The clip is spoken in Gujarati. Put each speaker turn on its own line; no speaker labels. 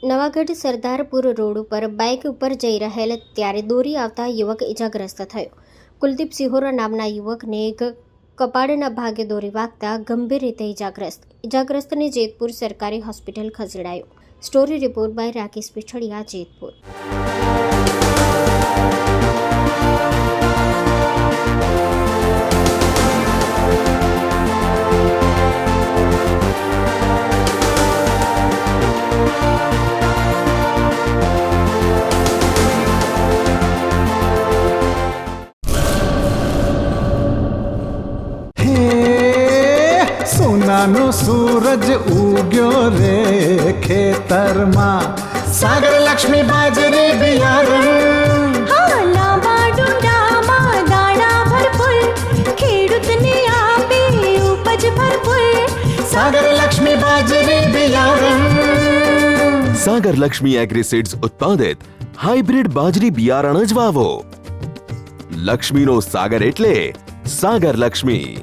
નવાગઢ સરદારપુર રોડ ઉપર બાઇક ઉપર જઈ રહેલ ત્યારે દોરી આવતા યુવક ઇજાગ્રસ્ત થયો. કુલદીપ સિહોરા નામના યુવકને કપાળના ભાગે દોરી વાગતા ગંભીર રીતે ઇજાગ્રસ્તને જેતપુર સરકારી હોસ્પિટલ ખસેડાયો. Story report by Rakesh Pichhadiya, Jetpur.
સોનાનો સૂરજ ઉગ્યો રે ખેતરમાં, સાગર લક્ષ્મી બાજરી બિયારણ,
લાંબા ડુંડામાં દાણા ભરપૂર, ખેડૂતને આપે ઉપજ ભરપૂર.
સાગર લક્ષ્મી બાજરી બિયારણ.
સાગર લક્ષ્મી એગ્રીસીડ્સ ઉત્પાદિત હાઇબ્રિડ બાજરી બિયારણ જ વાવો. લક્ષ્મીનો સાગર એટલે સાગર લક્ષ્મી.